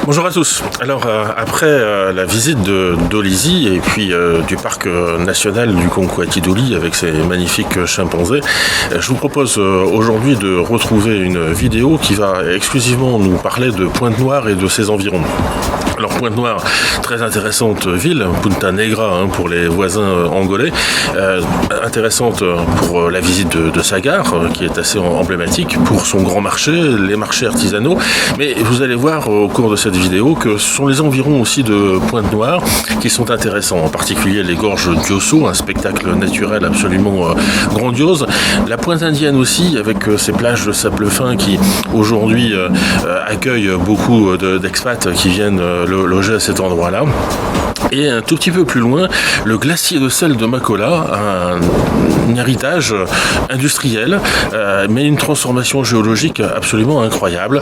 Bonjour à tous. Alors après la visite de Dolisie et puis du parc national du Konkwati-Doli avec ses magnifiques chimpanzés, je vous propose aujourd'hui de retrouver une vidéo qui va exclusivement nous parler de Pointe-Noire et de ses environs. Alors Pointe-Noire, très intéressante ville, Punta Negra pour les voisins angolais, intéressante pour la visite de sa gare qui est assez emblématique, pour son grand marché, les marchés artisanaux, mais vous allez voir au cours de cette vidéo que ce sont les environs aussi de Pointe-Noire qui sont intéressants, en particulier les gorges d'Iosso, un spectacle naturel absolument grandiose, la Pointe Indienne aussi avec ses plages de sable fin qui aujourd'hui accueillent beaucoup d'expats qui viennent loger à cet endroit-là. Et un tout petit peu plus loin, le glacier de sel de Makola, un héritage industriel, mais une transformation géologique absolument incroyable,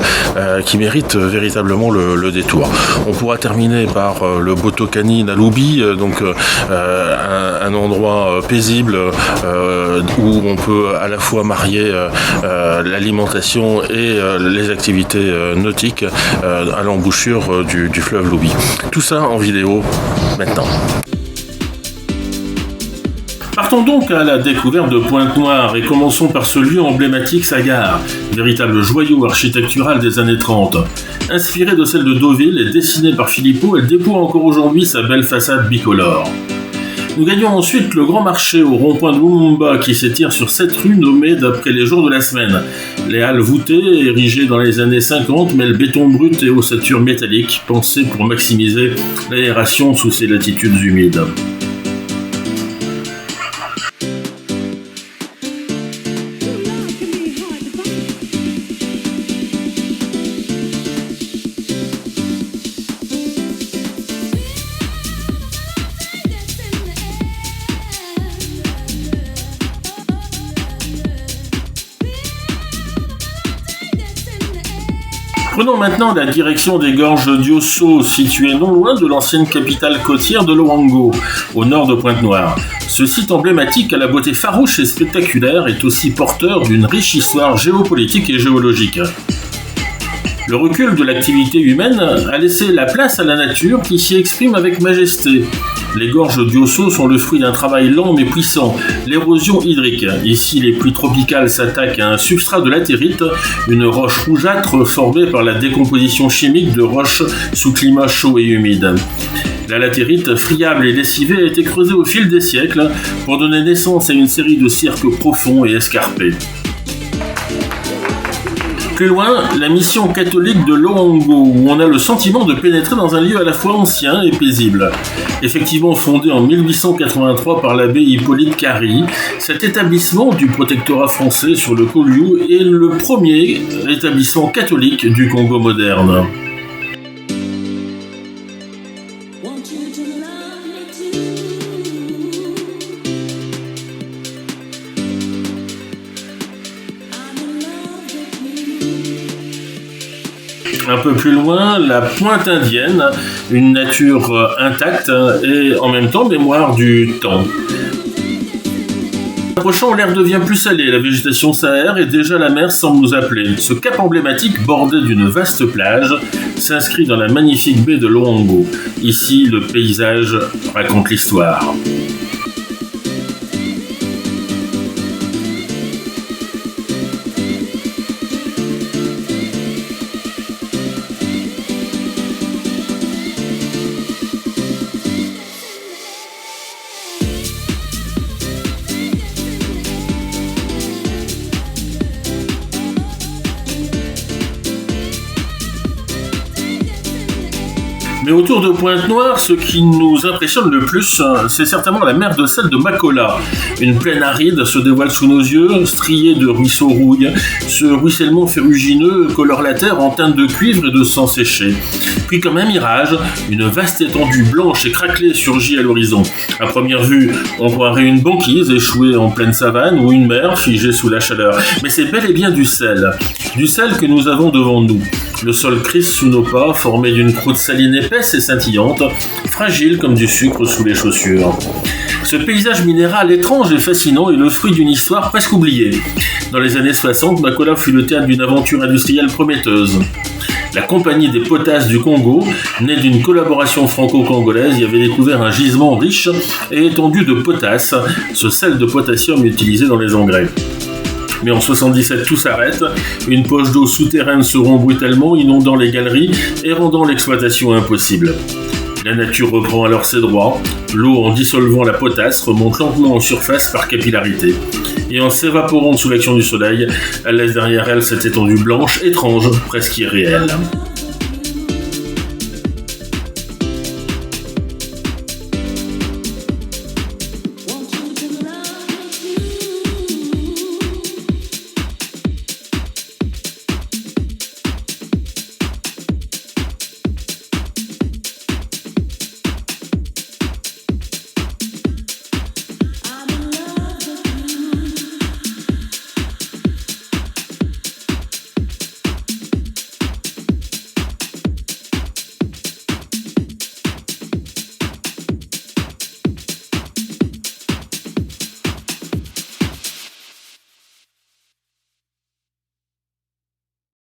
qui mérite véritablement le détour. On pourra terminer par le Botokani Nalubi, donc un endroit paisible où on peut à la fois marier l'alimentation et les activités nautiques à l'embouchure du fleuve Lubi. Tout ça en vidéo maintenant. Partons donc à la découverte de Pointe-Noire et commençons par ce lieu emblématique, sa gare, véritable joyau architectural des années 30. Inspirée de celle de Deauville et dessinée par Philippot, elle déploie encore aujourd'hui sa belle façade bicolore. Nous gagnons ensuite le grand marché au rond-point de Lumumba qui s'étire sur 7 rues nommées d'après les jours de la semaine. Les halles voûtées, érigées dans les années 50, mêlent béton brut et ossature métallique, pensées pour maximiser l'aération sous ces latitudes humides. Prenons maintenant la direction des gorges d'Iosso, situées non loin de l'ancienne capitale côtière de l'Owango, au nord de Pointe-Noire. Ce site emblématique à la beauté farouche et spectaculaire est aussi porteur d'une riche histoire géopolitique et géologique. Le recul de l'activité humaine a laissé la place à la nature qui s'y exprime avec majesté. Les gorges d'Iosso sont le fruit d'un travail lent mais puissant, l'érosion hydrique. Ici, les pluies tropicales s'attaquent à un substrat de latérite, une roche rougeâtre formée par la décomposition chimique de roches sous climat chaud et humide. La latérite, friable et lessivée, a été creusée au fil des siècles pour donner naissance à une série de cirques profonds et escarpés. Plus loin, la mission catholique de l'Owango, où on a le sentiment de pénétrer dans un lieu à la fois ancien et paisible. Effectivement fondé en 1883 par l'abbé Hippolyte Cary, cet établissement du protectorat français sur le Koliou est le premier établissement catholique du Congo moderne. Un peu plus loin, la Pointe Indienne, une nature intacte et en même temps mémoire du temps. Approchant, l'air devient plus salé, la végétation s'aère et déjà la mer semble nous appeler. Ce cap emblématique, bordé d'une vaste plage, s'inscrit dans la magnifique baie de l'Owango. Ici, le paysage raconte l'histoire. Mais autour de Pointe-Noire, ce qui nous impressionne le plus, c'est certainement la mer de sel de Makola. Une plaine aride se dévoile sous nos yeux, striée de ruisseaux rouilles. Ce ruissellement ferrugineux colore la terre en teinte de cuivre et de sang séché. Puis comme un mirage, une vaste étendue blanche et craquelée surgit à l'horizon. À première vue, on croirait une banquise échouée en pleine savane ou une mer figée sous la chaleur. Mais c'est bel et bien du sel que nous avons devant nous. Le sol crisse sous nos pas, formé d'une croûte saline épaisse et scintillante, fragile comme du sucre sous les chaussures. Ce paysage minéral étrange et fascinant est le fruit d'une histoire presque oubliée. Dans les années 60, Makola fut le théâtre d'une aventure industrielle prometteuse. La Compagnie des Potasses du Congo, née d'une collaboration franco-congolaise, y avait découvert un gisement riche et étendu de potasse, ce sel de potassium utilisé dans les engrais. Mais en 77, tout s'arrête. Une poche d'eau souterraine se rompt brutalement, inondant les galeries et rendant l'exploitation impossible. La nature reprend alors ses droits. L'eau, en dissolvant la potasse, remonte lentement en surface par capillarité. Et en s'évaporant sous l'action du soleil, elle laisse derrière elle cette étendue blanche, étrange, presque irréelle.